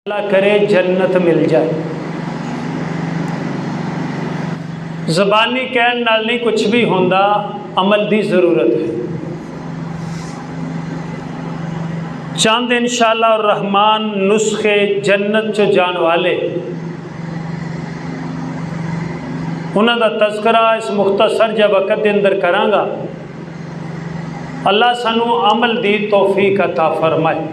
اللہ کرے جنت مل جائے۔ زبانی کہن نال نہیں کچھ بھی ہوندا، عمل دی ضرورت ہے۔ چاند انشاءاللہ الرحمن نسخے جنت چو جان والے انہاں دا تذکرہ اس مختصر جا وقت دے اندر کراں گا۔ اللہ سانو عمل دی توفیق عطا فرمائے۔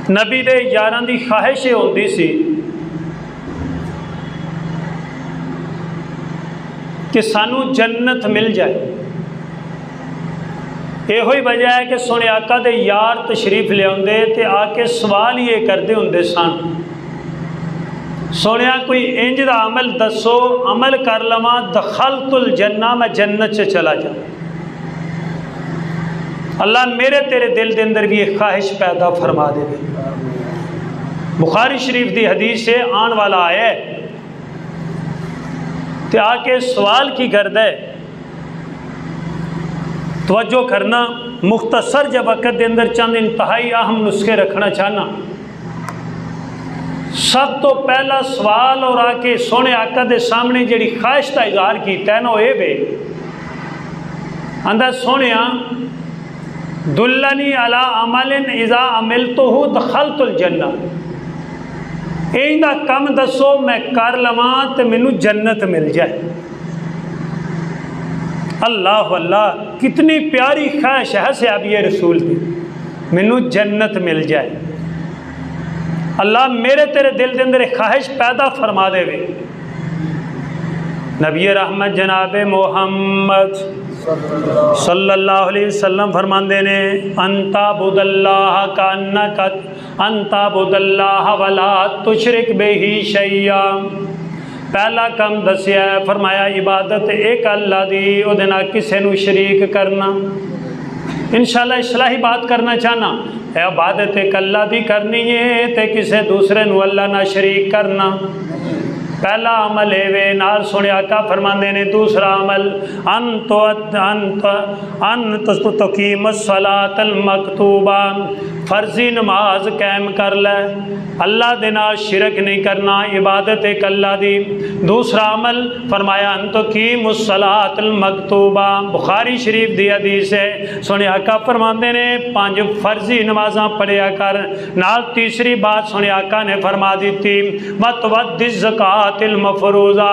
نبی دے یاراں دی خواہش ہوندی سی کہ سانو جنت مل جائے۔ یہ ہوئی وجہ ہے کہ سونے آقا دے یار تشریف لے آندے تے آ کے سوال یہ کردے ہوندے سن، سونے کوئی انج دا عمل دسو، عمل کر لواں دخلت الجنہ، میں جنت سے چلا جاؤں۔ اللہ میرے تیرے دل دے اندر بھی ایک خواہش پیدا فرما دے۔ بخاری شریف دی حدیث سے آن والا آیا ہے تے آ کے سوال کی کرد ہے، توجہ کرنا، مختصر جب وقت دے اندر چند انتہائی اہم نسخے رکھنا چاہنا۔ سب تو پہلا سوال اور آ کے سونے آقا دے سامنے جڑی خواہش کا اظہار کیتا ہے نا، وہ یہ بے اندر سونیا دلنی علی عمل اذا عملتہ دخلت الجنہ، ایندہ کم دسو میں کر لواں تے مینو جنت مل جائے۔ اللہ اللہ، کتنی پیاری خواہش ہے صحابی رسول کی، مینو جنت مل جائے۔ اللہ میرے تیرے دل دے اندر ایک خواہش پیدا فرما دے وے۔ نبی رحمت جناب محمد صلی اللہ علیہ وسلم فرماندے نے، انت عبد اللہ کانک انت عبد اللہ ولا تشرک بہ شیئا۔ پہلا کم دسیا ہے، فرمایا عبادت ایک اللہ دی، او دے نال کسے نو شریک کرنا۔ انشاءاللہ اصلاحی بات کرنا چاہنا، اے عبادت ایک اللہ دی کرنی ہے تے کسے دوسرے نو اللہ نہ شریک کرنا۔ پہلا عمل ہے وے، نال سنے آقا فرماندے نے دوسرا عمل انت تقیم الصلاۃ المکتوبہ، فرضی نماز قائم کر لے، اللہ دے نال شرک نہیں کرنا، عبادت ایک اللہ دی۔ دوسرا عمل فرمایا انت تقیم الصلاۃ المکتوبہ، بخاری شریف دی حدیث ہے، سنے آقا فرماندے نے 5 فرضی نمازاں پڑھیا کر۔ نال تیسری بات سنے آقا نے فرما دیتی، متود الزکوٰۃ المفروضہ،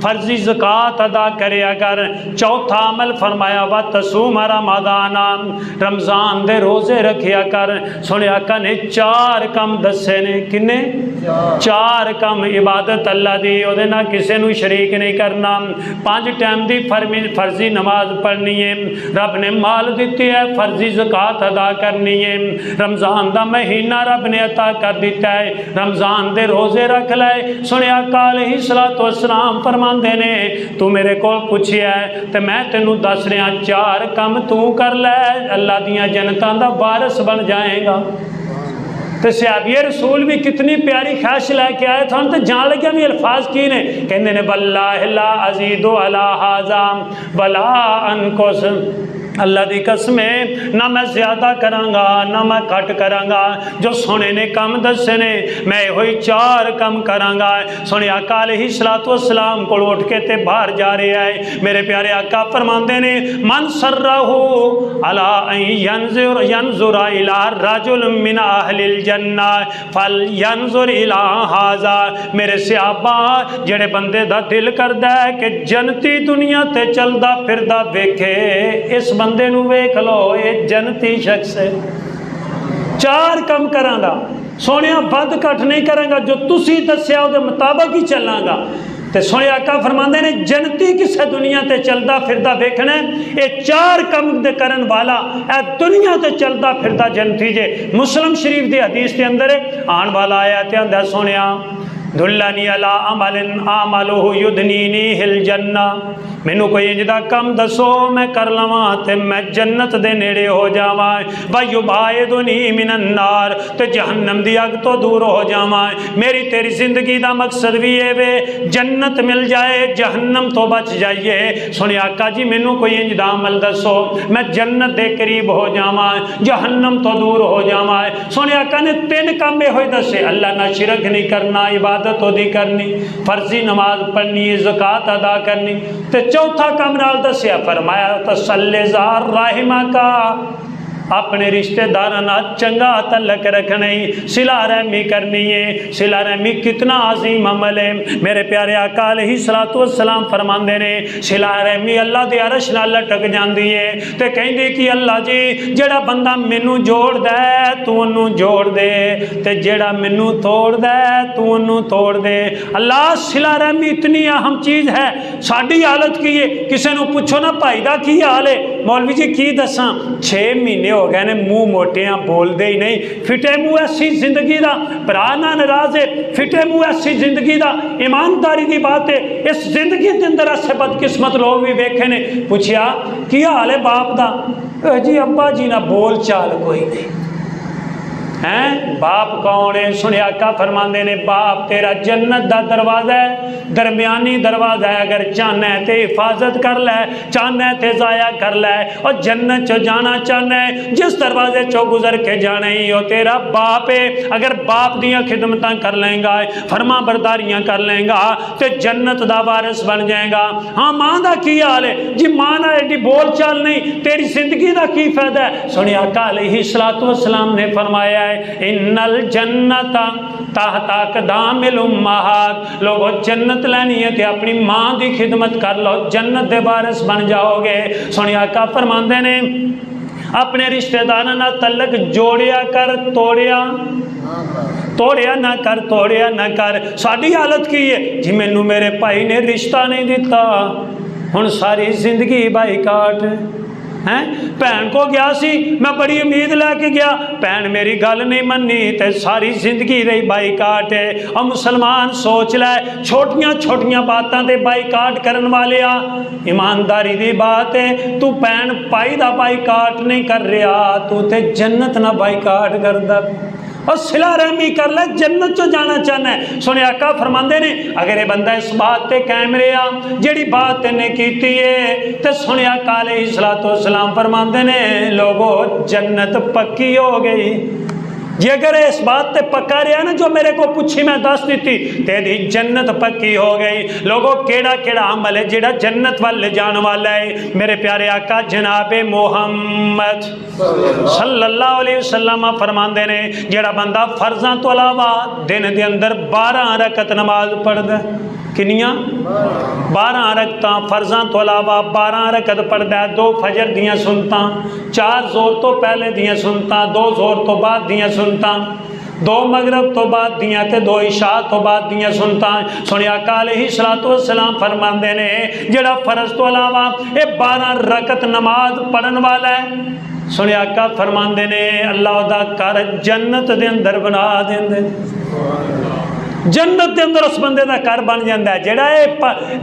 فرضی زکوٰۃ ادا کریا کر۔ چوتھا عمل فرمایا وتصوم رمضان، رمضان دے روزے رکھیا کر۔ سنے آقا نے 4 کم دسے نے، کنے 4 کم، عبادت اللہ دی، او دے نہ کسے نو شریک نہیں کرنا، 5 ٹائم دی فرضی نماز پڑھنی ہے، رب نے مال دیتی ہے فرضی زکوٰۃ ادا کرنی ہے، رمضان دا مہینہ رب نے عطا کر دیتا ہے، رمضان دے روزے رکھ لائے۔ سنے آقا علیہ السلام فرماندے نے، تو میرے کو پوچھیا ہے تے میں تینوں دس رہا 4 کم تو کر لے، اللہ دیاں جنتاں دا وارث بن جائے گا۔ تو صحابی رسول بھی کتنی پیاری خواہش لے کے آئے تھے، تو جان لگیا بھی الفاظ کی نے، کہندے نے واللہ لا ازید علی ھذا ولا انقص، اللہ دی قسم ہے نہ میں زیادہ کرانگا نہ میں کٹ کرانگا، جو سونے نے کم دسے نے میں ہوئی 4 کم کرانگا۔ سونے آقا علیہ السلام کو اٹھ کے تے باہر جا رہے آئے، میرے پیارے آقا فرماندے نے، من سرہو علی ینظر الی رجل من اہل الجنہ فلینظر الی ھذا، میرے صحابہ جڑے بندے دا دل کردہ ہے کہ جنتی دنیا تے چلدا پھردا ویکھے، اس بندے نو ویکھ لو، یہ جنتی شخص ہے۔ 4 کم کراں گا سونیا، بد کٹ نہیں کریں گا، جو تسی دسیا دے مطابق ہی چلاں گا۔ تے سونے آقا فرماندے نے جنتی کسے دنیا تے چلدا پھردا ویکھنا ہے، یہ 4 کم دے کرن والا اے دنیا تے چلدا پھردا جنتی جے۔ مسلم شریف دی حدیث کے اندر آن والا آیا تے اندر سونیا دلنی علی عمل اعملہ یدنینی ہل جنہ، مینوں کوئی انج دا کم دسو میں کر لواں تے میں جنت دے نیڑے ہو جاواں، ویبعدنی من النار تے جہنم دی اگ تو دور ہو جاواں۔ میری تیری زندگی دا مقصد بھی اے وے جنت مل جائے جہنم تو بچ جائیے۔ سنے آقا جی مینوں کوئی انج دا عمل دسو میں جنت دے قریب ہو جاواں جہنم تو دور ہو جاواں۔ سنے آقا نے 3 کام ہوئے دسے، اللہ نہ شرک نہیں کرنا، عبادت دی کرنی، فرضی نماز پڑھنی، زکات ادا کرنی، تے چوتھا کام نال دسیا فرمایا تصلی ذار رحمہ کا، اپنے رشتہ داراں چنگا تعلق رکھنا، صلہ رحمی کرنی ہے۔ صلہ رحمی کتنا عظیم عمل ہے، میرے پیارے آقا علیہ الصلوۃ والسلام فرماندے نے صلہ رحمی اللہ دی عرش نال لٹک جاندی ہے تے کہندے کہ اللہ جی جڑا بندہ مینوں جوڑ دے تو اونوں جوڑ دے تے جڑا مینوں توڑ دے تو اونوں توڑ دے۔ اللہ صلہ رحمی اتنی اہم چیز ہے، ساڈی حالت کی ہے، کسے نوں پوچھو نا بھائی دا کی حال ہے، مولوی جی کی دساں 6 مہینے ہو گئے نے منہ موٹیاں بول دے ہی نہیں، فٹے منہ ایسی زندگی دا برا نہ ناراض ہے، فٹے منہ ایسی زندگی دا ایمانداری دی بات ہے۔ اس زندگی دے اندر ایسے بدقسمت لوگ بھی ویکھے نے، پوچھیا کی حال ہے باپ دا، جی ابا جی نہ بول چال کوئی نہیں ہیں۔ باپ کون ہے؟ سنے آقا فرماندے نے باپ تیرا جنت دا دروازہ ہے، درمیانی دروازہ ہے، اگر چاہنا ہے تے حفاظت کر لے، چاہنا ہے تے ضائع کر لے، اور جنت چو جانا چاہنا ہے جس دروازے چو گزر کے جانا ہی وہ تیرا باپ ہے۔ اگر باپ دیاں خدمتاں کر لیں گا، فرما برداریاں کر لیں گا تے جنت دا وارث بن جائے گا۔ ہاں ماں دا کی حال ہے؟ جی ماں نہ ایڈی بول چال نہیں، تیری زندگی دا کی فائدہ ہے؟ سنے آقا علیہ الصلوۃ والسلام نے فرمایا ان الجنت تحت اقدام الامہات، لوگو جنت لینی ہے تے اپنی ماں دی خدمت کر لو، جنت دے وارث بن جاؤ گے۔ سنے آقا فرماندے نے اپنے رشتہ داراں نال تعلق جوڑیا کر، توڑیا نہ کر، توڑیا نہ کر۔ ساڈی حالت کی ہے جی مینوں میرے بھائی نے رشتہ نہیں دیتا، ہن ساری زندگی بائی کاٹ ہیں۔ بہن کو گیا سی میں بڑی امید لے کے گیا، بہن میری گل نہیں منی تے ساری زندگی رہی بائی کاٹ ہے۔ اور مسلمان سوچ لے چھوٹیاں چھوٹیاں باتاں دے بائی کاٹ کرن والے آ، ایمانداری دی بات ہے تو بہن پائی دا بائی کاٹ نہیں کر رہا، تو تے جنت نہ بائی کاٹ کردا، اور صلہ رحمی کر لے، جنت چو جانا چاہنا ہے۔ سنے آقا فرماندے نے اگر یہ بندہ اس بات تے قائم رہا جیڑی بات نے کیتی ہے تے سنے آقا علیہ الصلوۃ والسلام فرماندے نے لوگو جنت پکی ہو گئی۔ جی اگر اس بات تے پکا رہا نا جو میرے کو پوچھی میں دس دیتی تیری جنت پکی ہو گئی۔ لوگوں کیڑا کیڑا عمل ہے جیڑا جنت والے جان والا ہے؟ میرے پیارے آقا جناب محمد صلی اللہ علیہ وسلم فرماندے نے جیڑا بندہ فرضاں تو علاوہ دن دے اندر 12 رکعت نماز پڑھ دے، کنیاں 12 رکعتاں فرضاں تو علاوہ 12 رکعت پڑھدا ہے، 2 فجر دیاں سنتاں، 4 زور تو پہلے دیاں سنتاں، 2 زور تو بعد دیاں سنتاں، 2 مغرب تو بعد دیاں تے 2 عشاء تو بعد دیاں سنتاں۔ سنے آقا علیہ الصلوۃ والسلام فرماندے نے جڑا فرض تو علاوہ اے 12 رکعت نماز پڑھن والا ہے، سنے آقا فرماندے نے اللہ دا گھر جنت دے اندر بنا دیندے، جنت دے اندر اس بندے دا گھر بن جاتا ہے جڑا اے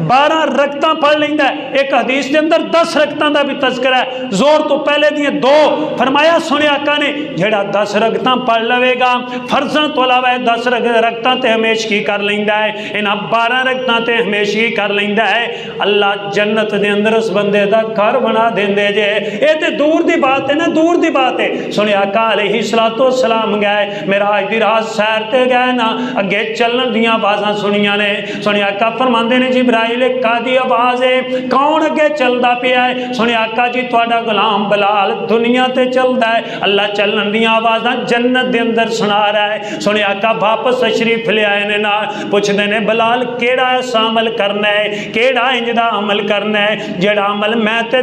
12 رکعتاں پڑھ لیندا ہے۔ ایک حدیث دے اندر 10 رکعتاں دا بھی تذکرہ ہے، زور تو پہلے دیاں 2۔ فرمایا سنے آقا نے جڑا 10 رکعتاں پڑھ لوے گا فرضاں تو علاوہ 10 رکعتاں تے ہمیشگی کر لیندا ہے، انہاں 12 رکعتاں تے ہمیشگی کر لیندا ہے، اللہ جنت دے اندر اس بندے دا گھر بنا دیندے جے۔ اے تے دور دی بات ہے نا، دور دی بات ہے۔ سنے آقا علیہ الصلوۃ والسلام گئے معراج دی رات سیر تے گئے نا، اگے چلن دیاں آوازاں سنیاں نے، سنے آقا فرماندے نے جبرائیل کادی آواز ہے، کون اگے چلدا پیا ہے؟ سنے آقا جی تہاڈا غلام بلال دنیا تے چلدا ہے، اللہ چلن دیاں آوازاں جنت دے اندر سنا رہا ہے۔ سنے آقا واپس تشریف لے آئے نے نا، پوچھدے نے بلال کیڑا ایسا عمل کرنا ہے، کیڑا انج دا عمل کرنا ہے جڑا عمل میں تے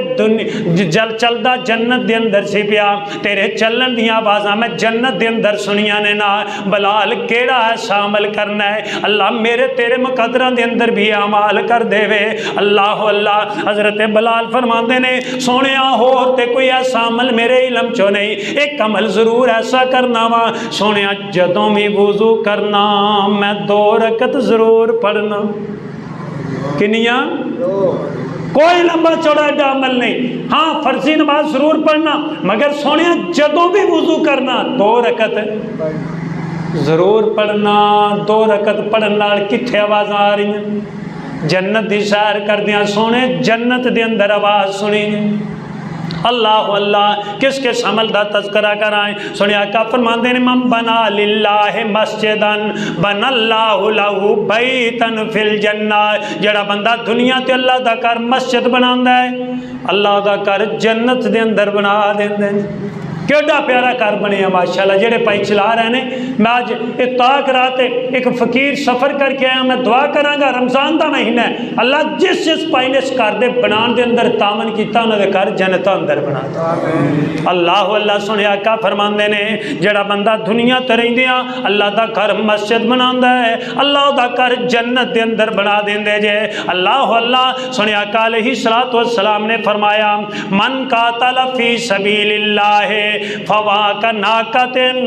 جل چلدا جنت دے اندر سی پیا، تیرے چلن دیاں آوازاں میں جنت دے اندر سنیاں نے نا، بلال کیڑا ایسا عمل کرنا کرنا ہے اللہ میرے تیرے مقدران دے اندر بھی عمال کر دے وے اللہ اللہ حضرت بلال فرماندے نے سونے ہوتے کوئی ایسا عمل میرے علم چو نہیں ایک عمل ضرور ایسا کرنا وا سونے جدوں بھی وضو کرنا میں 2 رکعت ضرور پڑھنا کنیاں کوئی لمبا چوڑا ایڈا عمل نہیں ہاں فرضی نماز ضرور پڑھنا مگر سونے جدوں بھی وضو کرنا 2 رکعت ضرور پڑھنا 2 رکعت پڑھنا کتھے آواز آ رہی ہیں جنت دی سیر کر دیا سونے جنت دے اندر آواز سنی اللہ اللہ کس کس عمل دا تذکرہ کرائیں سنی آقا فرماندے نے من بنا للہ مسجدن بنا اللہ لہو بیتن فی الجنہ جڑا بندہ دنیا تے اللہ دا کر مسجد بناندہ ہے اللہ دا کر جنت دے اندر بنا دیندے کیڑا پیارا کار بنے ہیں ماشاءاللہ جڑے پائی چلا رہے ہیں میں آج اتاق راتے ایک فقیر سفر کر کے آیا میں دعا کروں گا رمضان دا مہینہ ہے اللہ جس پائی نے اس کار دے بنان دے اندر تامن کیتا انہوں نے کار جنتہ اندر بنا دا اللہ اللہ سنے آقا فرمان دے نے جڑا بندہ دنیا ترین دیا اللہ دا کار مسجد بنان دا ہے اللہ دا کار جنت دے اندر بنا دین دے جے اللہ اللہ سنے آقا علیہ السلام نے فرمایا من قاتل فی سبیل اللہ فواک ناکتن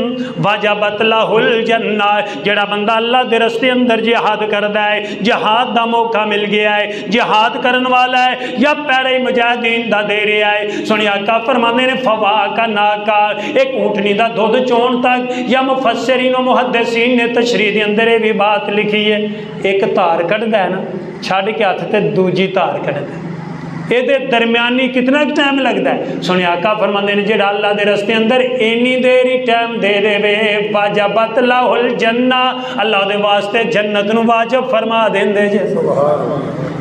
وجبت لہ الجنہ جڑا بندہ اللہ دے رستے اندر جہاد کردہ ہے جہاد دا موقع مل گیا ہے جہاد کرن والا ہے یا پیرے مجاہدین دا دے رہے آئے سنی آقا فرمانے نے فواک ناکا ایک اونٹنی دا دودھ چون تک یا مفسرین و محدثین نے تشریح دے اندر بھی بات لکھی ہے ایک تار کٹ دا ہے نا چھاڑ کے ہاتھ تے دوجی تار کٹ دا ہے یہ دے درمیانی کتنا ٹائم لگتا ہے سنی آقا فرماندے نے جڑا اللہ دے رستے اندر اینی دیری ٹائم دے دے وے واجبت لہ الجنہ اللہ دے واسطے جنت نو واجب فرما دین دے جے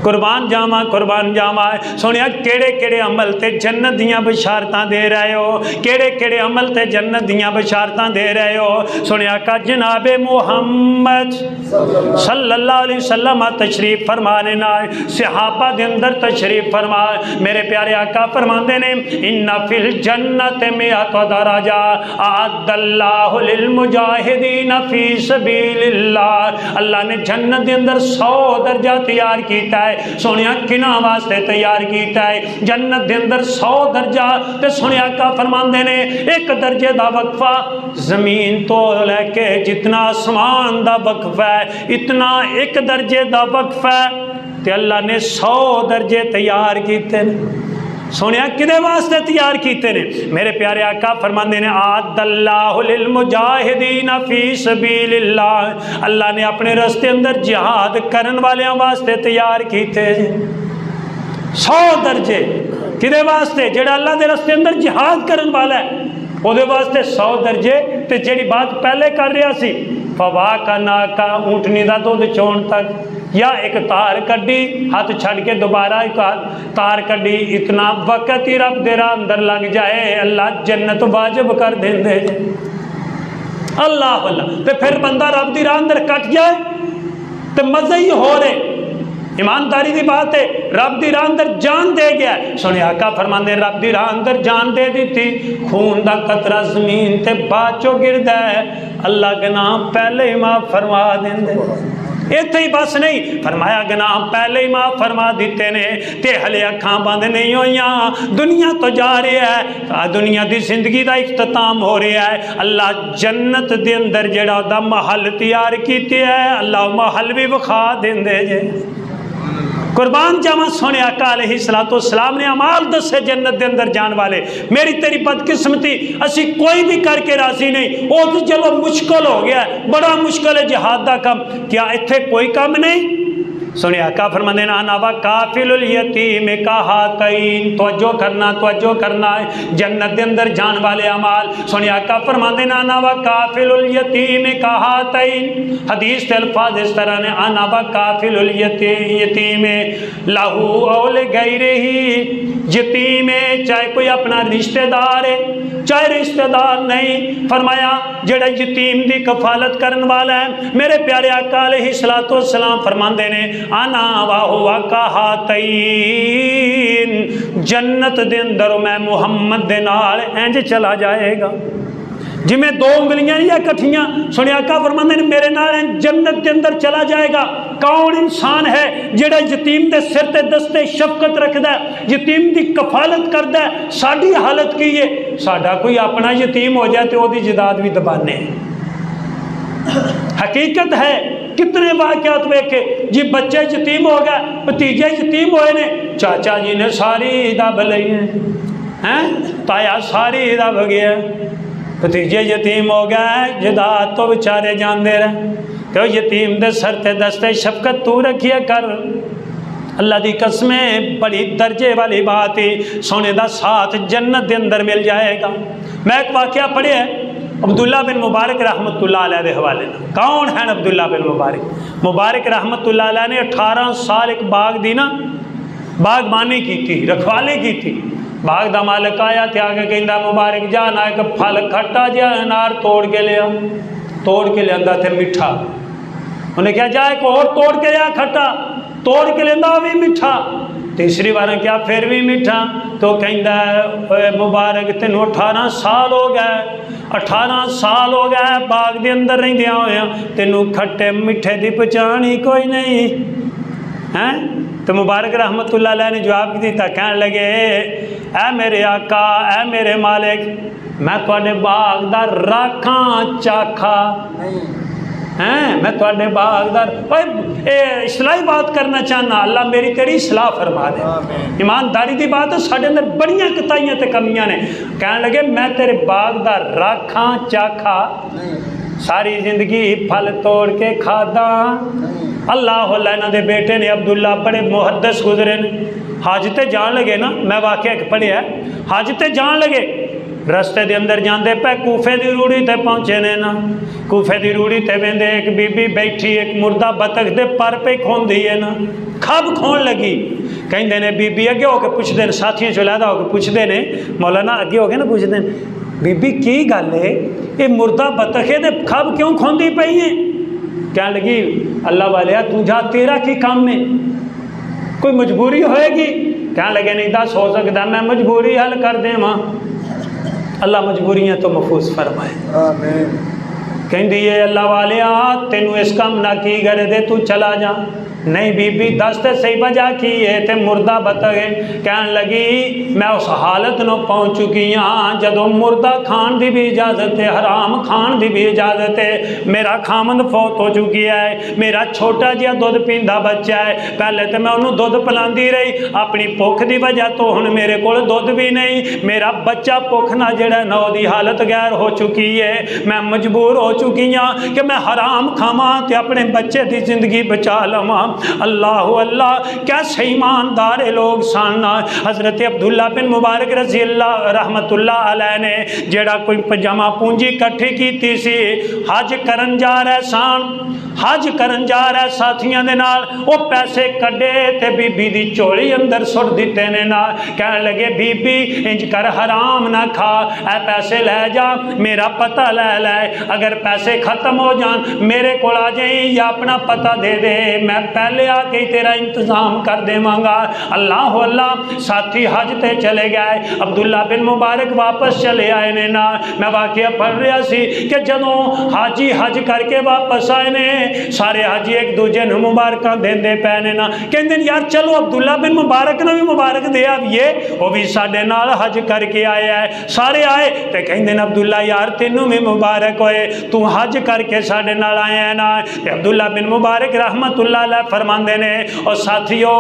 قربان جاما سنیا کیڑے کیڑے عمل تے جنت دیاں بشارتاں دے رہے ہو کیڑے کیڑے عمل تے جنت دیاں بشارتاں دے رہے ہو سنیا کا جناب محمد صلی اللہ علیہ وسلم تشریف فرمانے نا صحابہ دے اندر تشریف فرما میرے پیارے آقا فرماندے نے ان فی الجنت مئات درجہ اعد اللہ للمجاہدین فی سبیل اللہ اللہ نے جنت دے اندر 100 درجہ تیار کیتا ہے سونیا کنا واسطے تیار کیتا ہے جنت دے اندر 100 درجہ تے سونیا کا فرماندے نے ایک درجے دا وقفہ زمین تو لے کے جتنا آسمان دا وقفہ ہے اتنا ایک درجے دا وقفہ ہے تے اللہ نے 100 درجے تیار کیتے ہیں سونیا کدے واسطے تیار کیتے نے میرے پیارے آقا فرماندے نے اعد اللہ للمجاہدین فی سبیل اللہ اللہ نے اپنے راستے اندر جہاد کرن والیاں واسطے تیار کیتے 100 درجے کدے واسطے جڑا اللہ دے راستے اندر جہاد کرن والا ہے وہ دے واسطے 100 درجے تے جڑی بات پہلے کر رہا سی فواکا ناکا اونٹنی دا دودھ چون تک یا ایک تار کڈی ہاتھ چھڑ کے دوبارہ ایک تار کڈی اتنا وقت ہی رب دیرہ اندر لگ جائے اللہ جنت واجب کر دیں دے اللہ اللہ تے پھر بندہ رب دی راہ اندر کٹ جائے تے مزہ ہی ہو رہے ایمانداری دی بات ہے رب دی راہ اندر جان دے گیا ہے سنے آقا فرماندے رب دی راہ اندر جان دے دی تھی خون دا قطرہ زمین تے باچو گردہ ہے اللہ گناہ پہلے ہی معاف فرما دیں دے ایتھے ہی بس نہیں فرمایا گناہ پہلے ہی معاف فرما دیتے نے تے ہلے اکھاں بند نہیں ہویاں دنیا تو جا رہی ہے دنیا دی زندگی دا اختتام ہو رہا ہے اللہ جنت دے اندر جڑا دا محل تیار کیتے ہے اللہ محل بھی بخا دیں دے جے قربان جاواں سونے آقا علیہ السلام نے عمال دسے جنت دے اندر جان والے میری تیری بدقسمتی اسی کوئی بھی کر کے راضی نہیں وہ تو چلو مشکل ہو گیا ہے بڑا مشکل ہے جہاد دا کم کیا اتھے کوئی کم نہیں سنی آقا فرمانے انا و کافل الیتیم کہاتین توجہ کرنا ہے جنت دے اندر جان والے اعمال سنی آقا فرمانے انا و کافل الیتیم کہاتین حدیث کے الفاظ اس طرح نے انا و کافل الیتیم لہو اول غیرہ یتیم چاہے کوئی اپنا رشتہ دار ہے چاہے رشتہ دار نہیں فرمایا جڑا یتیم دی کفالت کرن والا ہے میرے پیارے آقا علیہ السلام فرماندے نے انا واہوا کہاتین جنت دے اندر میں محمد دے نال انج چلا جائے گا جمیں دو انگلیاں یا کٹھیاں، سنے آقا فرماندے نے میرے نال جنت کے اندر چلا جائے گا۔ کون انسان ہے جڑا یتیم دے سر تے دستے شفقت رکھدا ہے، یتیم دی کفالت کردا ہے؟ ساڈی حالت کی ہے، ساڈا کوئی اپنا یتیم ہو جائے تو دی جداد بھی دبانے۔ حقیقت ہے کتنے واقعات ویکھے جی، بچے یتیم ہو گئے، بھتیجے یتیم ہوئے نے، چاچا جی نے ساری دب لئی ہیں، تایا ساری دب گیا، بھتیجے یتیم ہو گئے، جداد تو بیچارے جاندے رہے۔ کہ یتیم دے سر تے دستے شفقت تو رکھیا کر۔ اللہ دی قسمیں بڑی درجے والی بات ہے، سونے دا ساتھ جنت دے اندر مل جائے گا۔ میں ایک واقعہ پڑھیا ہے عبداللہ بن مبارک رحمت اللہ علیہ دے حوالے۔ کون ہیں عبداللہ بن مبارک؟ مبارک رحمت اللہ علیہ نے 18 سال ایک باغ دی نا باغبانی کی تھی، رکھوالی کی تھی۔ باغ دا مالک آیا تھے، آگے کہندا مبارک جا نہ ایک پھل کھٹا جا انار توڑ کے لیا، توڑ کے لیا تھے میٹھا۔ انہیں کیا جائے کو اور توڑ کے لیا کھٹا، توڑ کے لیا بھی میٹھا، تیسری بار کیا پھر بھی میٹھا۔ تو کہندا ہے مبارک تینوں 18 سال ہو گئے، 18 سال ہو گئے باغ دے اندر رہندیاں ہویا، تینوں کھٹے میٹھے دی پہچان ہی کوئی نہیں ہیں؟ تو مبارک رحمت اللہ علیہ نے جواب دیتا، کہنے لگے اے میرے آقا، اے میرے مالک، میں تواڈے باغ دا راکھاں چاکھا ہیں، میں تواڈے باغ دا اصلاحی بات کرنا چاہنا، اللہ میری تیری اصلاح فرما دے۔ ایمانداری دی بات ہے، ساڈے اندر بڑیاں کتائیاں تے کمیاں نے۔ کہنے لگے میں تیرے باغ دا راکھاں چاکھا، ساری زندگی پھل توڑ کے کھادا۔ اللہ اللہ انہاں دے بیٹے نے عبداللہ بڑے محدث گزرے نے، حج تے جان لگے نا، میں واقعہ ایک پڑھیا ہے، حج تے جان لگے، رستے دے اندر جاندے پہ کوفے دی روڑی تے پہنچے نے نا، کوفے دی روڑی تے ویندے ایک بی بی بیٹھی ایک مردہ بطخ دے پر پہ کھون دی ہے نا، کھب کھون لگی۔ کہیں نے بی بی اگے ہو کے پوچھ دیں، ساتھیوں چو لیدہ ہو کے پوچھ دیں، مولانا اگے ہو کے نا پوچھ دیں، بی بی کی گل ہے یہ مردہ بطخے دے کھب کیوں کھون دی پئی ہیں؟ کہنے لگی اللہ والیا تو جا، تیرا کی کام ہے، کوئی مجبوری ہوئے گی؟ کہنے لگے نہیں دس ہو سکتا میں مجبوری حل کر دیں ماں، اللہ مجبوریاں تو محفوظ فرمائے۔ آمین۔ کہیں دیئے اللہ والیا تینوں اس کام نہ کی گرے دے تو چلا جا۔ نہیں بی بی دستے صحیح بجا کی ہے تے مردہ بطخے۔ کہنے لگی میں اس حالت نو پہنچ چکی ہاں جدو مردہ کھان دی بھی اجازت ہے، حرام کھان دی بھی اجازت ہے۔ میرا خامند فوت ہو چکی ہے، میرا چھوٹا جیا دودھ پیندہ بچہ ہے، پہلے تے میں انہوں دودھ پلاندی رہی، اپنی بھوک دی وجہ تو ہن میرے کول دودھ بھی نہیں، میرا بچہ بھوک نہ جڑا نہ دی حالت غیر ہو چکی ہے، میں مجبور ہو چکی ہاں کہ میں حرام کھاواں تے اپنے بچے دی زندگی بچا لواں۔ اللہ اللہ کیسے ایماندار لوگ سن۔ حضرت عبداللہ بن مبارک رضی اللہ رحمت اللہ علیہ نے جڑا کوئی پجامہ پونجی کٹھی کیتی سی، حج کرن جا رہے سان، حج کرن جا رہے ساتھیاں دے نال، وہ پیسے کڈے تے بی بی دی چولی اندر سٹ دیتے نے نا، کہنے لگے بی بی انج کر حرام نہ کھا، اے پیسے لے جا، میرا پتہ لے لے، اگر پیسے ختم ہو جان میرے کو آ جائیں یا اپنا پتہ دے دے، میں پہلے آ کے تیرا انتظام کر دے مانگا۔ اللہ اللہ ساتھی حج تے چلے گئے، عبداللہ بن مبارک واپس چلے آئے نے نا۔ میں واقعہ پڑھ رہا سی کہ جدوں حاجی حج کر کے واپس آئے نے، سارے حاجی ایک دوجے نے مبارکاں دیندے پہنے نا، کہندے یار چلو عبداللہ بن مبارک نے بھی مبارک دے آئیے، وہ بھی ساڈے نال حج کر کے آئے ہے۔ سارے آئے تے کہندے عبداللہ یار تینوں بھی مبارک ہوئے، تو حج کر کے ساڈے نال آئے ہیں نا۔ عبداللہ بن مبارک رحمت اللہ علیہ فرماندے نے اور ساتھیو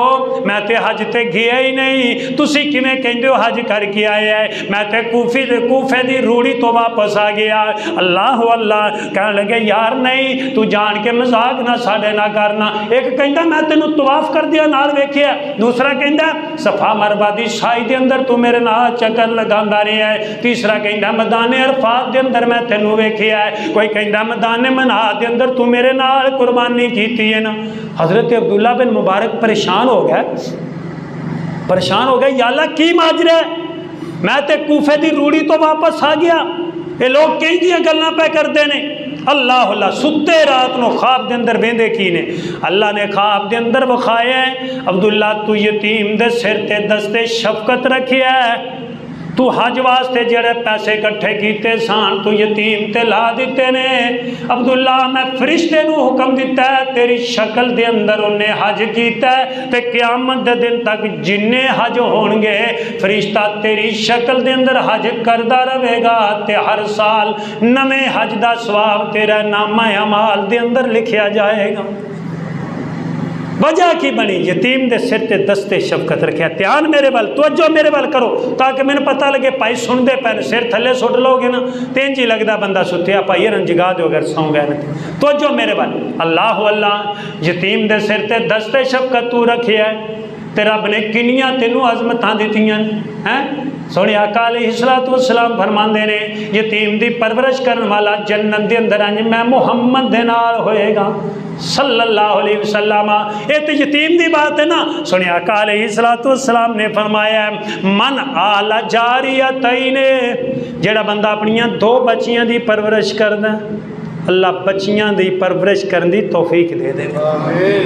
میں تے حج تے گیا ہی نہیں، تسی کیویں کہندے ہو حج کر کے آئے ہیں، میں تے کوفے دی روڑی تو واپس آ گیا۔ اللہ اللہ کہنے لگے یار نہیں تو جان کے مذاق نہ ساڈے نہ کرنا۔ ایک کہندا میں تینوں طواف کر دیا نال ویکھیا، دوسرا کہندا صفا مروا دی سائی دے اندر تو میرے نال چکر لگاندا رہیا ہے، تیسرا کہندا میدان عرفات دے اندر میں تینوں ویکھیا ہے، کوئی کہندا میدان منہا دے اندر تو میرے نال قربانی کیتی ہے نا۔ حضرت عبداللہ بن مبارک پریشان ہو گئے، پریشان ہو گئے، یا اللہ کی ماجرا ہے، میں تے کوفے دی روڑی تو واپس آ گیا، یہ لوگ کہیں جی گلاں پہ کرتے ہیں۔ اللہ اللہ ستے رات نو خواب دے اندر ویندے کی نے، اللہ نے خواب دے اندر وکھایا ہے عبداللہ تو یتیم دے سر تے دستے شفقت رکھیا ہے، تو حج واسطے جڑے پیسے کٹھے کیتے سان تو یتیم تے لا دیتے نے۔ عبداللہ میں فرشتے نو حکم دیتا ہے تیری شکل دے اندر انہیں حج کیتا ہے تے قیامت دے دن تک جننے حج ہونگے فرشتہ تیری شکل دے اندر حج کردہ رہے گا تے ہر سال نمے حج دا ثواب تیرا نامہ اعمال دے اندر لکھیا جائے گا۔ وجہ کی بنی؟ یتیم دے سر تے دستے شفقت رکھیا، دھیان میرے وال، توجہ میرے وال کرو تاکہ میں نے پتہ لگے پائی سن دے پہنے سر تھلے سٹ لو گے نا تین جی لگدا بندہ ستیا پائی رن جگا دو اگر سوں گئے نا۔ توجہ میرے وال، اللہ اللہ یتیم دے سر تے دستے شفقت تو رکھیا ہے تے رب نے کنیاں تینوں عظمتاں دیتیاں ہیں۔ سونے آقا علیہ السلام فرماندے نے یتیم دی پرورش کرن والا جنت دے اندر انج میں محمد دے نال ہوئے گا صلی اللہ علیہ وسلم۔ یہ تو یتیم دی بات ہے نا۔ سونے آقا علیہ السلام نے فرمایا من آل جاریتین، جڑا بندہ اپنیاں دو بچیاں دی پرورش کردا اللہ بچیاں دی پرورش کرن دی توفیق دے دے۔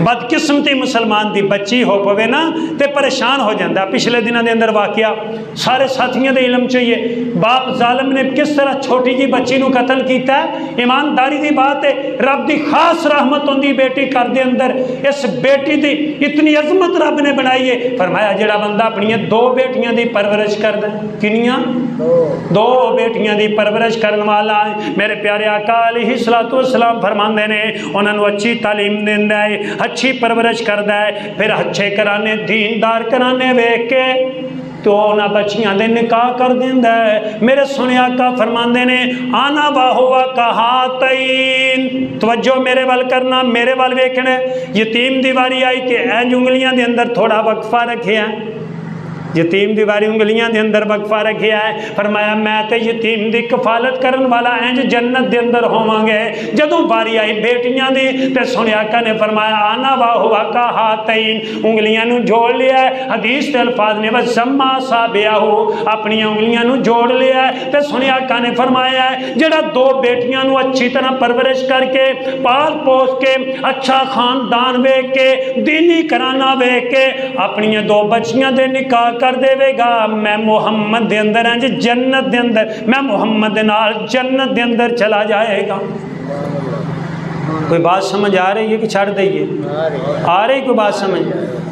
بدقسمتی مسلمان دی بچی ہو پوے نا تے پریشان ہو جاندہ۔ پچھلے دنوں دے اندر واقعہ سارے ساتھیاں دے علم چاہیے، باپ ظالم نے کس طرح چھوٹی جی بچی نو قتل کیتا ہے۔ ایمانداری دی بات ہے، رب دی خاص رحمت ہوندی بیٹی کر دے اندر، اس بیٹی دی اتنی عظمت رب نے بنائی ہے۔ فرمایا جڑا بندہ اپنی دو بیٹیاں دی پرورش کردا، کنیاں دو بیٹیاں دی پرورش کرن والا ہے۔ میرے پیارے آقا علیہ السلام فرماندے نے انہاں نو اچھی تعلیم دیندا ہے، اچھی پرورش کردا ہے، پھر اچھے کرانے دیندار کرانے ویکھ کے تو انہاں بچیاں دے نکاح کر دیندا ہے۔ میرے سنے آقا فرماندے نے آنا واہوا کہاتین، توجہ میرے وال کرنا، میرے وال ویکھنا۔ یتیم دیواری آئی کہ اینج انگلیاں دے اندر تھوڑا وقفہ رکھیا ہے، یتیم دیواری انگلیاں دے اندر وقفہ رکھیا ہے۔ فرمایا میں تے یتیم دی کفالت کرن والا اینج جنت دے اندر ہوواں گے۔ جدوں باری آئی بیٹیاں دی تے سنے آقا نے فرمایا آنا واہوا کہاتین، انگلیاں نو جوڑ لیا ہے۔ حدیث تے الفاظ نے وَسَمَّا أَصَابِعَهُ، اپنی انگلیاں نو جوڑ لیا ہے تے سنے آقا نے فرمایا ہے جڑا دو بیٹیاں نو اچھی طرح پرورش کر کے پال پوس کے اچھا خاندان ویکھ کے دینی کرانا ویکھ کے اپنی دو بچیاں دے نکاح کر دے گا، میں محمد دے اندر ہیں جنت دے اندر، میں محمد دے نال جنت دے اندر چلا جائے گا۔ کوئی بات سمجھ آ رہی ہے کہ چھڑ دئیے؟ آ رہی کوئی بات سمجھ؟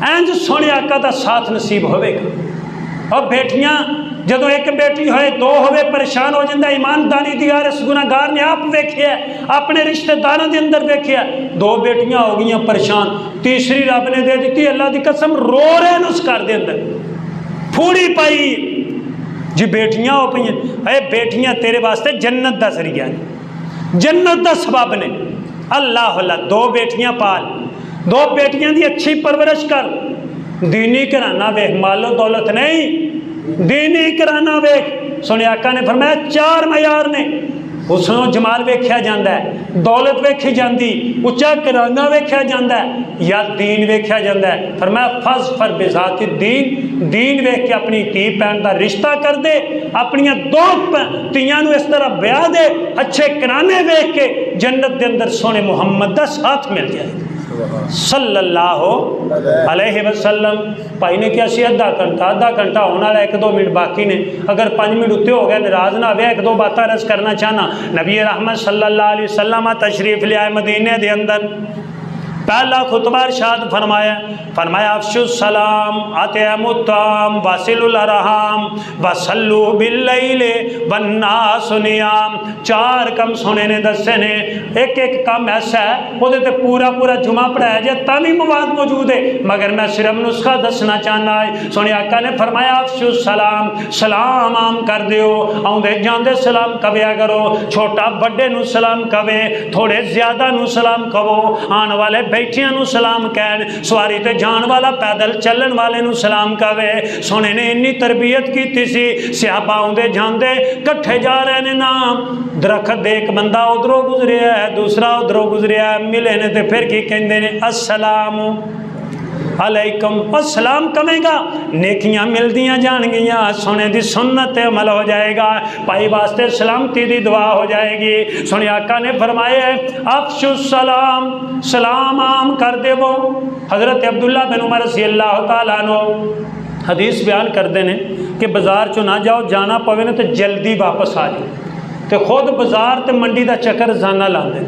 اینج سونے آقا دا ساتھ نصیب ہوئے گا۔ اور بیٹیاں جدو ایک بیٹی ہوئے دو ہوئے پریشان ہو جاندہ، ایمانداری دیا رس گناہگار نے آپ ویکھیا اپنے رشتہ داراں دے اندر ویکھیا، دو بیٹیاں ہو گئیاں پریشان، تیسری رب نے دے دیتی، اللہ دی قسم رو رہے ہیں اس گھر دے اندر پھوڑی پائی جی بیٹیاں ہو پئی ہیں۔ اے بیٹیاں تیرے واسطے جنت دا ذریعہ نے، جنت دا سبب نے۔ اللہ اللہ دو بیٹیاں پال، دو بیٹیاں دی اچھی پرورش کر، دینی کرانا ویکھ، مال و دولت نہیں، دینی کرانا ویکھ۔ سنے آقا نے فرمایا چار معیار نے، حسن و جمال ویکھیا جاندہ ہے، دولت ویکھی جاندی، اچھا کرانا ویکھیا جاندہ ہے، یا دین ویکھیا جاندہ ہے۔ فرمایا فَظْفَرْ بِذَاتِ الدین، دین ویکھ کے اپنی تی پہن دا رشتہ کر دے، اپنی دو تیاں نو اس طرح بیاہ دے، اچھے کرانے ویکھ کے جنت دے اندر سونے محمد دا ساتھ مل جائے گا صلی اللہ علیہ وسلم۔ پائی نے کیا سی ادھا گھنٹہ ہونا ہے، ایک دو منٹ باقی نے، اگر 5 منٹ اتے ہو گئے ناراض نہ ہوئے، ایک دو باتیں عرض کرنا چاہنا۔ نبی رحمت صلی اللہ علیہ وسلم تشریف لے آئے مدینے دے اندر، پہلا خطبہ ارشاد فرمایا افشوا السلام اطعموا الطعام واصلوا الارحام وصلوا باللیل والناس نیام۔ چار کم سونے نے دسے نے، ایک ایک کم ایسا ہے وہ تے پورا جمعہ پڑھایا جائے تامی مواد موجود ہے، مگر میں صرف نسخہ دسنا چاہنا ہے۔ سونے آقا نے فرمایا افشوا السلام، سلام عام کر دیو، آؤندے جاندے سلام کبیا کرو، چھوٹا بڑے نو سلام کبے، تھوڑے زیادہ نو سلام کبو، آن والے بیٹھیاں نو سلام کہن، سواری تے جان والا پیدل چلن والے نو سلام کہے۔ سونے نے انی تربیت کی تیسی، صحابہ ہوندے جاندے کٹھے جا رہے نے نام درخت دیکھ بندہ ادھروں گزریا ہے، دوسرا ادھروں گزریا ہے، ملے نے تے پھر کی کہندے نے السلام علیکم، السلام کمے گا نیکیاں مل دیاں جان گیاں، سونے دی سنت عمل ہو جائے گا، پائی واسطے سلامتی دی دعا ہو جائے گی۔ سونے آقا نے فرمایا افشوا السلام، سلام عام کر دے وہ۔ حضرت عبداللہ بن عمر رضی اللہ تعالیٰ عنہ حدیث بیان کر دینے، کہ بازار چو نہ جاؤ، جانا پوے نا تو جلدی واپس آ جاؤ، تو خود بازار تے منڈی دا چکر زانا لاندے۔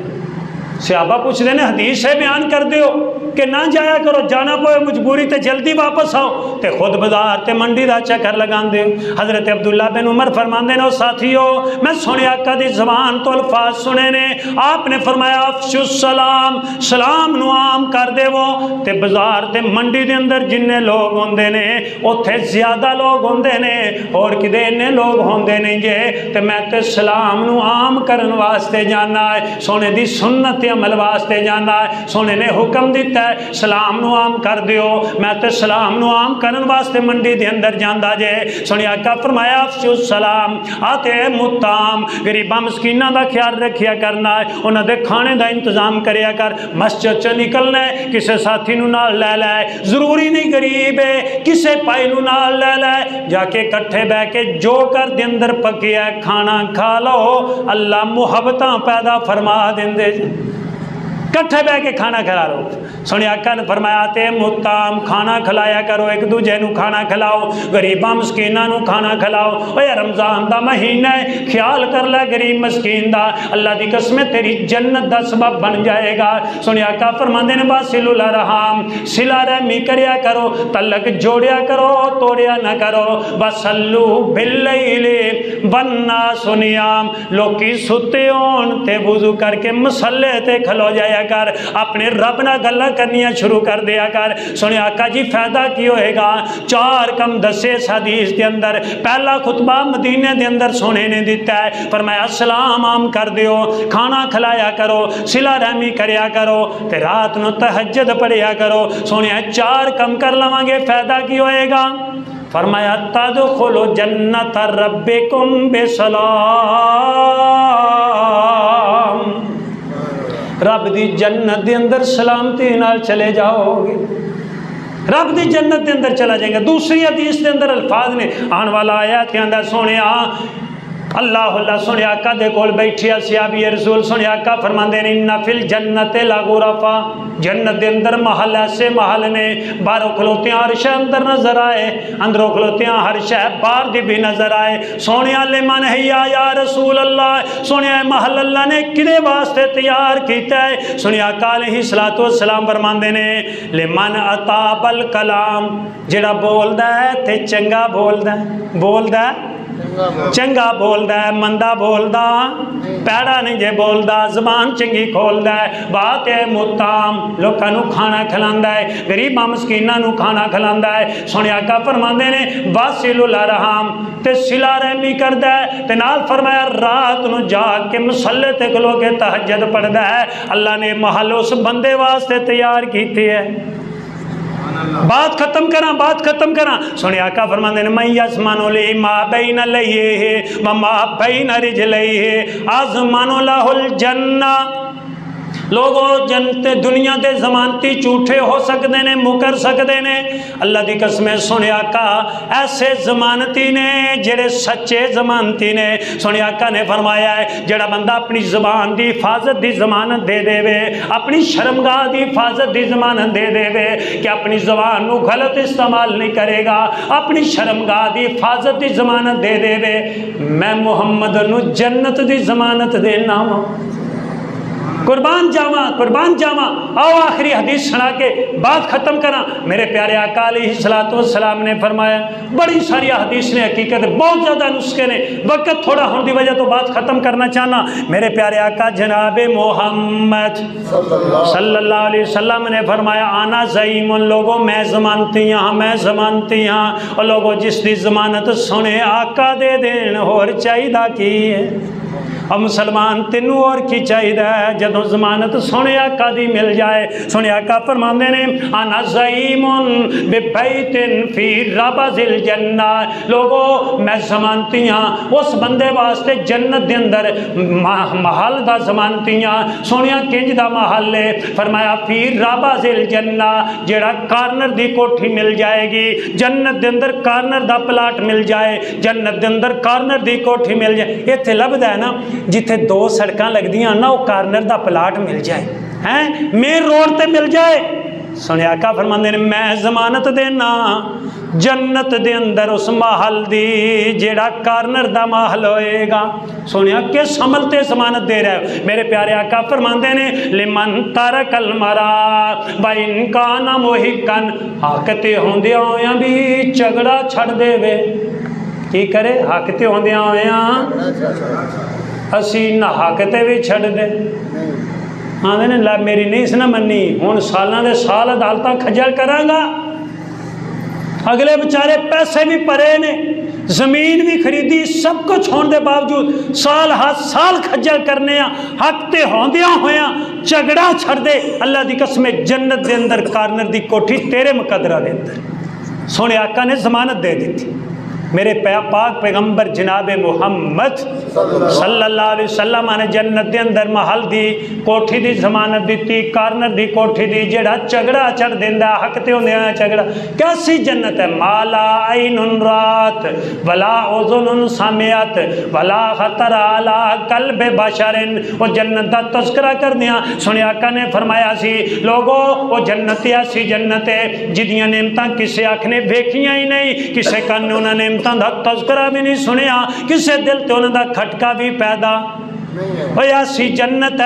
صحابہ پوچھ رہے ہیں حدیث ہے بیان کر دیو کہ نہ جایا کرو، جانا پوے مجبوری تے جلدی واپس آؤ، تے خود بازار تے منڈی دا چکر لگان دیو۔ حضرت عبداللہ بن عمر فرماندے نے، او ساتھیو میں سنے آقا دی زبان تو الفاظ سنے نے، آپ نے فرمایا افشو السلام، سلام نو عام کر دے وہ، تے بازار تے منڈی دے اندر جننے لوگ ہوندے نے اوتھے زیادہ لوگ ہوندے نے اور کدے نے لوگ ہوندے نہیں جے، تے میں تے سلام نو عام کرن واسطے جانا ہے، سونے دی سنت عمل واسطے جانا ہے، سونے نے حکم دیتا ہے سلام نو عام کر دیو، میں تے سلام نو عام کرن واسطے منڈی دے اندر جاندا جے۔ سونے آقا فرمایا افشو السلام، آتے متام، غریباں مسکیناں دا خیال رکھیا کرنا ہے، انہاں دے کھانے دا انتظام کریا کر، مسجد چ نکلنا ہے کسے ساتھی نو نال لے لائے، ضروری نہیں غریب ہے کسے پائی نو نال لے لائے، جا کے کٹھے بہ کے جو کر دے اندر پکیا ہے کھانا کھا لو، اللہ محبتاں پیدا فرما دیندے، کٹھے بہ کے کھانا کھلا لو۔ سونے آقا نے فرمایا تے متام، کھانا کھلایا کرو، ایک دوجے نو کھانا کھلاؤ، غریباں مسکیناں نو کھانا کھلاؤ۔ اے رمضان دا مہینہ ہے، خیال کر لے غریب مسکین دا، اللہ دی قسم تیری جنت دا سبب بن جائے گا۔ سونے آقا فرماندے نے واصل الارحام، صلہ رحمی کریا کرو، تعلق جوڑیا کرو، توڑیا نہ کرو۔ وصلو باللیل والناس نیام، لوکی ستے ہون تے وضو کر کے مصلے تے کھلو جایا کر، اپنے رب نہ گلہ کرنیاں شروع کر دیا کر۔ سنے آقا جی فائدہ کی ہوئے گا؟ 4 کم دسے اس حدیث دے اندر، پہلا خطبہ مدینے دے اندر سونے نے دیتا ہے، فرمایا سلام عام کر دیو، کھانا کھلایا کرو، صلہ رحمی کریا کرو، تے رات نو تہجد پڑھیا کرو۔ سونے 4 کم کر لواں گے فائدہ کی ہوئے گا؟ فرمایا تدخلوا جنت ربکم بسلام، رب دی جنت دے اندر سلامتی نال چلے جاؤ گے، رب دی جنت دے اندر چلا جائیں گے۔ دوسری حدیث دے اندر الفاظ نے آن والا آیا کہ اندر سونے اللہ اللہ سونے آقا دے کول بیٹھی اصحابی رسول، سونے آقا فرماندے نے ان فی الجنت لغرفا، جنت دے اندر محل ایسے محل نے، باہروں کھلوتے ہیں ہر شے اندر نظر آئے، اندروں کھلوتے ہیں ہر شے باہر دی بھی نظر آئے۔ سونے لمن ہیا یا رسول اللہ، سونے محل اللہ نے کدے واسطے تیار کیتا ہے؟ سونے آقا علیہ الصلوۃ والسلام فرماندے نے لمن اطاب الکلام، جڑا بولدا ہے تے چنگا بولدا ہے، بولدا ہے چنگا بولدا ہے، مندہ بولدا پیڑا نہیں جے بولدا، زبان چنگی کھولدا ہے، بات ہے متام، لوکاں نو کھانا کھلاندا ہے، غریباں مسکیناں نو کھانا کھلاندا ہے۔ سونے آقا فرماندے نے واصل الارحام، تے صلہ رحمی کردا ہے، تے نال فرمایا رات نو جاگ کے مصلے تے کھلو کے تہجد پڑھدا ہے۔ اللہ نے محل اس بندے واسطے تیار کیتی ہے۔ بات ختم کراں سونے آقا فرماندے نے من یزمن لی ما بین لیہ وما بین رجلیہ ازمن لہ الجنہ۔ لوگوں جنت دنیا دے ضمانتی جھوٹے ہو سکتے نے، مکر سکتے نے، اللہ دی قسم سونے آقا ایسے ضمانتی نے جڑے سچے ضمانتی نے۔ سونے آقا نے فرمایا ہے جڑا بندہ اپنی زبان دی حفاظت دی ضمانت دے دے وے، اپنی شرمگاہ دی حفاظت دی ضمانت دے دے وے کہ اپنی زبان نو غلط استعمال نہیں کرے گا، اپنی شرمگاہ دی حفاظت دی ضمانت دے دے وے، میں محمد نو جنت دی ضمانت دینا ہوں۔ قربان جاواں آؤ آخری حدیث سنا کے بات ختم کرا۔ میرے پیارے آقا علیہ الصلوۃ والسلام نے فرمایا، بڑی ساری حدیث نے، حقیقت بہت زیادہ نسخے نے، وقت تھوڑا ہونے کی وجہ تو بات ختم کرنا چاہنا۔ میرے پیارے آقا جناب محمد صلی اللہ علیہ وسلم نے فرمایا آنا زعیم، ان لوگوں میں ضمانتی ہاں، اور لوگوں جس دی ضمانت سنے آقا دے دین اور چاہیدہ کی ہے۔ اور مسلمان تینوں اور کی چاہیے ہے جدوں ضمانت سونے آقا دی مل جائے۔ سونے آقا فرماندے نے انا زعیم ببیت فی ربض الجنہ، لوگوں میں ضمانتی ہاں اس بندے واسطے جنت دے اندر محل دا ضمانتی ہاں۔ سونیا کنج دا محل ہے؟ فرمایا فی ربض الجنہ، جڑا کارنر دی کوٹھی مل جائے گی جنت دے اندر، کارنر دا پلاٹ مل جائے جنت دے اندر، کارنر دی کوٹھی مل جائے۔ ایتھے لبدا ہے نا جتھے 2 سڑکاں لگ دیاں نا، وہ کارنر دا پلاٹ مل جائے، مین روڈ تے مل جائے، سونے آقا فرماندے نے میں ضمانت دینا جنت دے اندر اس محل دی جیڑا کارنر دا محل ہوئے گا. سونے کس عمل تے ضمانت دے رہے ہو میرے پیارے آقا فرماندے نے لمن ترک المرا وَإِن كَانَ مُحِقًّا حق تے ہوندیاں ہویاں بھی جھگڑا چھڑ دے وے. کی کرے حق تے ہوندیاں ہویاں اسی نہ حق تے بھی چھڑ دے. آندے نے لا میری نہیں اس نہ منی ہن سالاں دے سال عدالتاں کھجل کراں گا. اگلے بچارے پیسے بھی پرے نے زمین بھی خریدی سب کچھ ہونے دے باوجود سال ہاتھ سال کھجل کرنے حق تے ہوندیاں ہویاں جھگڑا چھڑ دے. اللہ دی قسم جنت دے اندر کارنر دی کوٹھی تیرے مقدرہ دے اندر. سونے آقا نے ضمانت دے دی تھی. میرے پاک پیغمبر جناب محمد صلی اللہ علیہ وسلم نے جنت دے اندر محل دی کوٹھی دی ضمانت دیتی کارنر دی کوٹھی دی جڑا جھگڑا چھڑ دیندا حق تے ہوندیاں جھگڑا. کیسی جنت ہے مالا عین رات ولا اذن سمعت ولا خطر علی قلب بشر. وہ جنت دا تذکرہ کردیاں سنے آقا نے فرمایا سی لوگو وہ جنت ایسی جنت ہے جدیاں نعمتاں کسے آنکھ نے ویکھیاں ہی نہیں کسے کان نے انہاں نے دا تذکرہ بھی نہیں سنیا کسے دل تے انہاں دا کھٹکا بھی پیدا ایسی جنت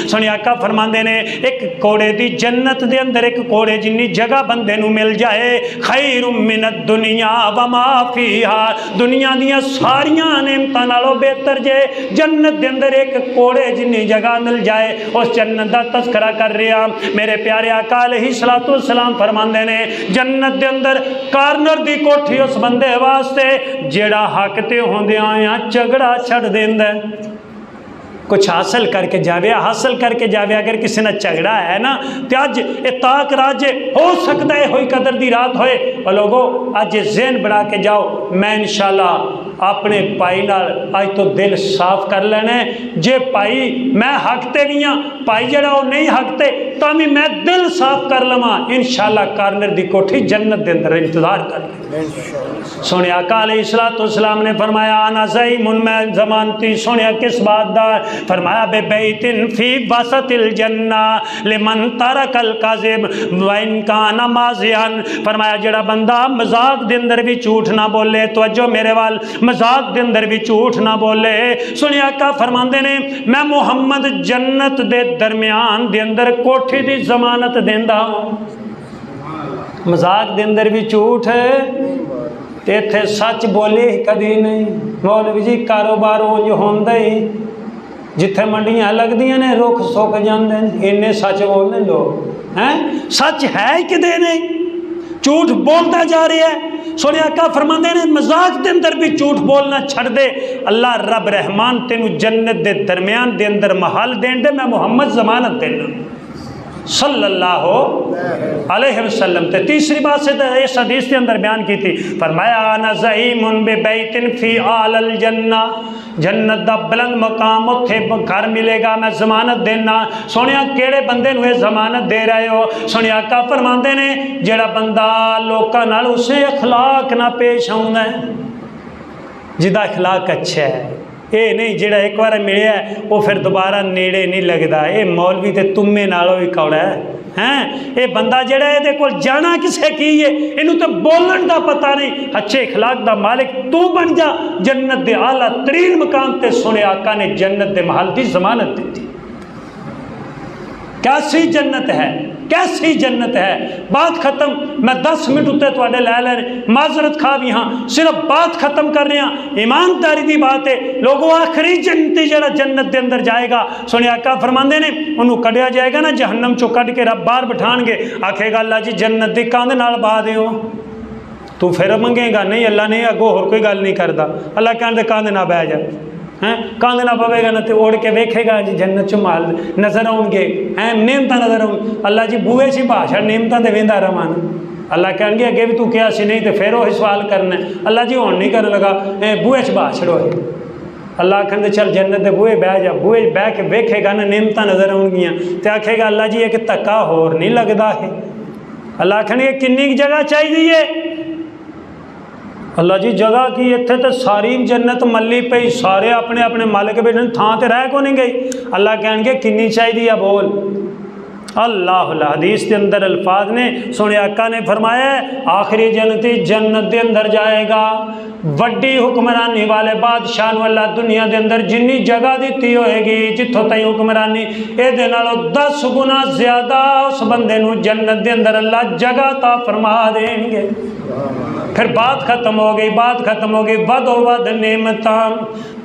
سنی آقا فرماندے نے ایک کوڑے دی جنت دے اندر ایک کوڑے جنی جگہ بندے نو مل جائے خیر من الدنیا وما فیہا دنیا دیاں ساریاں نعمتاں نالوں بہتر جے جنت دے اندر ایک کوڑے جنی جگہ مل جائے. اس جنت دا تذکرہ کر رہا میرے پیارے آقا علیہ السلام فرماندے نے جنت دے اندر کارنر دی کوٹھی اس بندے واسطے جیڑا حق تے ہوندیاں یا جھگڑا چھڑ دیندا ہے. کچھ حاصل کر کے جاوے اگر کسی نے جھگڑا ہے نا تو اج اتاک راجے ہو سکتا ہے ہوئی قدر دی رات ہوئے اور لوگوں اج ذہن بنا کے جاؤ میں انشاءاللہ اپنے پائی نال آج تو دل صاف کر لینے جے پائی میں حق تے بھی ہاں پائی جڑا وہ نہیں حق تے تامی میں دل صاف کر لما انشاءاللہ کارنر دی کوٹھی جنت دے اندر انتظار کر لیں. سونے آقا علیہ السلام نے فرمایا انا زعیم میں زمانتی سونے کس بات دا فرمایا بے بیتن فی وسط الجنہ لمن ترک الکذب وان کان مازحا. فرمایا جڑا بندہ مذاق دے اندر بھی جھوٹ نہ بولے توجہ میرے وال مذاق دے اندر بھی جھوٹ نہ بولے. سنی آقا فرماندے نے میں محمد جنت دے درمیان دے اندر کوٹھی دی ضمانت دیندا ہوں. مذاق دے اندر بھی جھوٹ ہے تے ایتھے سچ بولے کدی نہیں. مولوی جی کاروبار اونج ہوندا ہی جتھے منڈیاں لگدیاں نے رخ سک جاندے اینے سچ بولنے لوگ ہیں سچ ہے ہی کدے نہیں جھوٹ بولتا جا رہا ہے. سونے آقا فرماندے نے مذاق دے اندر بھی جھوٹ بولنا چھڑ دے اللہ رب رحمان تینو جنت دے درمیان دے اندر محل دین دے میں محمد ضمانت دینا صلی اللہ علیہ وسلم. تے تیسری بات سے اس حدیث کے اندر بیان کی تھی فرمایا انا زعیم ببیت فی اعلی الجنہ جنت دا بلند مقام اتھے گھر ملے گا میں ضمانت دینا. سونیا کیڑے بندے نو ضمانت دے رہے ہو سونیا آقا فرماندے نے جڑا بندہ لوکاں نال اسے اخلاق نہ پیش آوندا ہے جدا اخلاق اچھا ہے اے نہیں جڑا ایک بار ملیا ہے وہ پھر دوبارہ نیڑے نہیں لگتا. اے مولوی تے تمے نالوں بھی کوڑا ہے ہیں اے بندہ جڑا ہے دے کول جانا کسے کی ہے انہوں تو بولن دا پتہ نہیں اچھے اخلاق دا مالک تو بن جا جنت دے اعلیٰ ترین مقام تے سنے آقا نے جنت دے محل دی ضمانت دیتی. کیسی جنت ہے کیسی جنت ہے. بات ختم میں 10 منٹ اتے تواڈے لے لینے معذرت کھا بھی ہاں صرف بات ختم کر رہے ہیں ایمانداری دی بات ہے لوگوں آخری جنتی جڑا جنت دے اندر جائے گا سنے آقا فرماندے نے انہوں کڈیا جائے گا نا جہنم چو کڈ کے رب باہر بٹھان گے آکھے گا اللہ جی جنت دی کاندے نال با دیو تو پھر منگے گا نہیں اللہ نہیں اگو اور کوئی گل نہیں کردا اللہ کہندے کاندے نہ بہ جا کاندے نہ پوے گا نہ تے اوڑ کے ویکھے گا جی جنت چو مال نظر آؤں گے نعمتاں نظر آؤں اللہ جی بوئے سی بھاشڑ نعمتاں دے ویندا رہواں اللہ کہن گے اگے بھی تو کیا سی نہیں تے پھر وہی سوال کرنا ہے اللہ جی ہن نہیں کرن لگا بوئے چ بھاشڑ ہوئے اللہ کہندے چل جنت دے بوئے بہ جا بوئے بہ کے ویکھے گا نا نعمتاں نظر آؤں گیاں تے آکھے گا اللہ جی ایک تکا ہور نہیں لگدا ہے اللہ کہن گے کنی جگہ چاہیے اللہ جی جگہ کی اتھے تے ساری جنت ملی پئی سارے اپنے اپنے مالک بیٹھے تھان تے رہ کو نہیں گئی اللہ کہن گے کنی چاہیے بول اللہ حدیث کے اندر الفاظ نے سونے آقا نے فرمایا آخری جنتی جنت دے اندر جائے گا، وڈی حکمرانی والے بادشاہ نو اللہ دنیا دے اندر جنی جگہ دیتی ہوئے گی جتھوں تائیں حکمرانی اے دے نالوں 10 گنا زیادہ اس بندے نو جنت دے اندر اللہ جگہ عطا فرما دیں گے۔ پھر بات ختم ہو گئی، بات ختم ہو گئی، ود و ود نعمتاں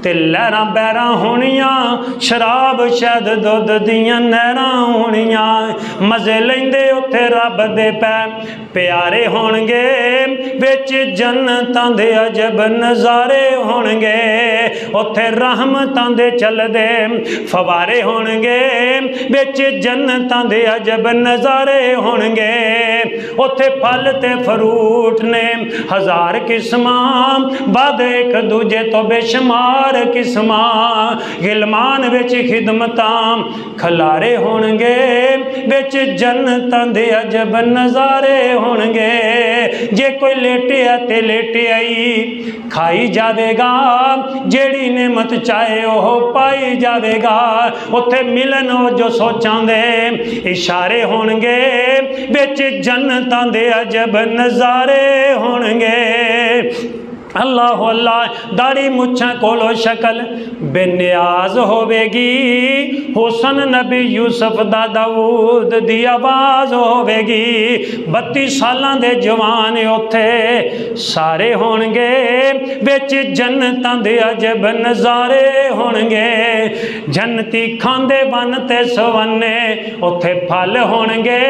تے لہراں بیراں ہونیاں، شراب شہد دودھ دیاں نہراں ہونیاں، مزے لیندے اوتھے رب دے پے پیارے ہون گے، وچ جنتاں دے عجب نظارے ہون گے، اوتھے رحمتاں دے چل دے فوارے ہون گے، وچ جنتاں دے عجب نظارے ہون گے، اوتھے پھل تے فروٹ نے ہزار قسماں، بعد ایک دوجے تو بے شمار قسماں، غلمان وچ خدمتاں کھلارے ہون گے، وچ جنتاں دے عجب نظارے ہون گے، جے کوئی لیٹیا تے لیٹے آئی کھائی جاوے گا، جیڑی نعمت چاہے وہ پائی جاوے گا، اتھے ملن جو سوچاں دے اشارے ہون گے، وچ جنتاں دے عجب نظارے ہون گے۔ اللہ اللہ داڑھی مچھاں کولو شکل بے نیاز ہوے گی، حسن نبی یوسف دا داؤد دی آواز ہوے گی، 32 سالاں دے جوان اوتھے سارے ہون گے، وچ جنتاں دے عجب نظارے ہون گے، جنتی کھاندے ون تے سونے اوتھے پھل ہون گے،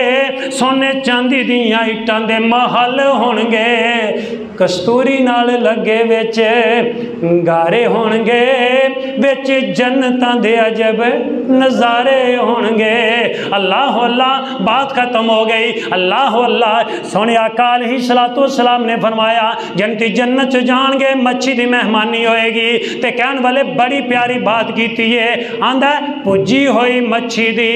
سونے چاندی دیاں اٹاں دے محل ہون گے، کستوری نال لگے وچ گارے ہون گے، وچ جنتاں دے عجب نظارے ہون گے۔ اللہ اللہ بات ختم ہو گئی، اللہ اللہ سونے آقا علیہ الصلوۃ والسلام نے فرمایا جنتی جنت چ جان گے، مچھی دی مہمانی ہوئے گی، تے کہن والے بڑی پیاری بات کیتی ہے، آندا پجی ہوئی مچھی دی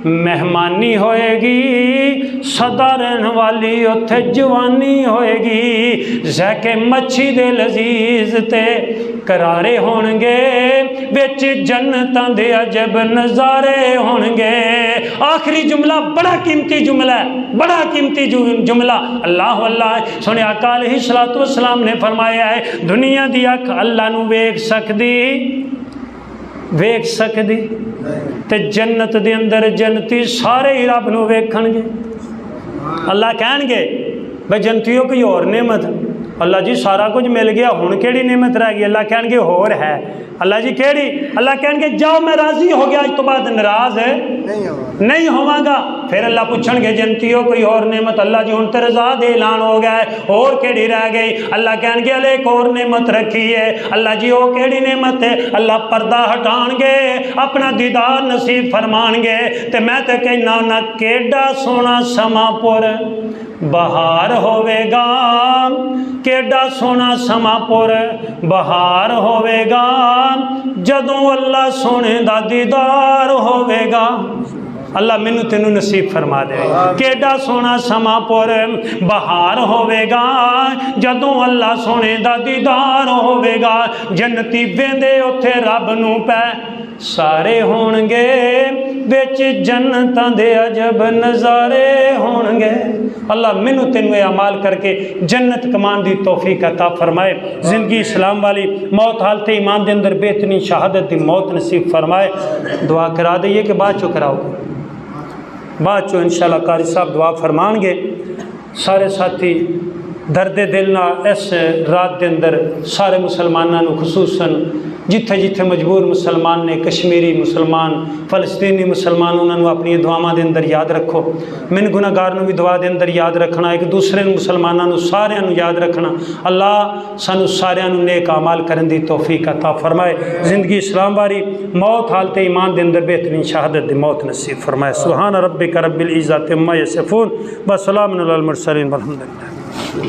مہمانی ہوئے گی، سدا رہن والی اتھے جوانی ہوئے گی، زیکے مچھی دے لذیذ تے کرارے ہون گے، وچ جنتاں دے عجب نظارے ہون گے۔ آخری جملہ بڑا قیمتی جملہ ہے، بڑا قیمتی جملہ، اللہ اللہ سونے آقا علیہ الصلوۃ والسلام نے فرمایا ہے دنیا دی اکھ اللہ نو ویکھ سکدی تے جنت دے اندر جنتی سارے ہی رب نو ویکھن گے۔ اللہ کہن گے بھئی جنتیوں کوئی اور نعمت، اللہ جی سارا کچھ مل گیا ہن کیڑی نعمت رہ گئی؟ اللہ کہن گے اور ہے۔ اللہ جی کیڑی؟ اللہ کہن گے جاؤ میں راضی ہو گیا، اج تو بعد ناراض ہے نہیں ہوواں گا۔ پھر اللہ پوچھن گے جنتیوں کوئی اور نعمت؟ اللہ جی ہن تے رضا دے اعلان ہو گیا ہے، اور کیڑی رہ گئی؟ اللہ کہن گے ایک اور نعمت رکھی ہے۔ اللہ جی وہ کیڑی نعمت ہے؟ اللہ پردہ ہٹان گے، اپنا دیدار نصیب فرمان گے، تے میں تے کہنا نہ کیڈا سونا سما پور بہار ہوے گا، کیڈا سونا سما پور بہار ہوے گا، جدوں اللہ سونے دا دیدار ہوے گا۔ اللہ مینوں تینوں نصیب فرما دے، کیڈا سونا سما پور بہار ہوے گا، جدوں اللہ سونے دا دیدار ہوے گا، جنتی ویندے اوتھے رب نو پے سارے ہون گے، وچ جنتاں دے عجب نظارے ہون گے۔ اللہ مینوں تینوں اعمال کر کے جنت کمان دی توفیق عطا فرمائے، زندگی اسلام والی موت حالت ایمان دے اندر بہترین شہادت دی موت نصیب فرمائے۔ دعا کرا دئیے کہ بعد چو کراؤ، بعد چو انشاءاللہ قاری صاحب دعا فرمان گے۔ سارے ساتھی درد دل نہ اس رات دے اندر سارے مسلمانوں خصوصاً جتھے جتھے مجبور مسلمان نے، کشمیری مسلمان، فلسطینی مسلمان، انہوں نے اپنی دعاواں دے اندر یاد رکھو۔ من گناہگار نو بھی دعا دے اندر یاد رکھنا، ایک دوسرے مسلمانوں سارے نو یاد رکھنا۔ اللہ سانو سارے نو نیک اعمال کرن دی توفیق عطا فرمائے، زندگی اسلام واری موت حالت ایمان دے اندر بہترین شہادت دی موت نصیب فرمائے۔ سبحان ربک رب العزت عما یصفون وسلام علی المرسلین والحمد للہ۔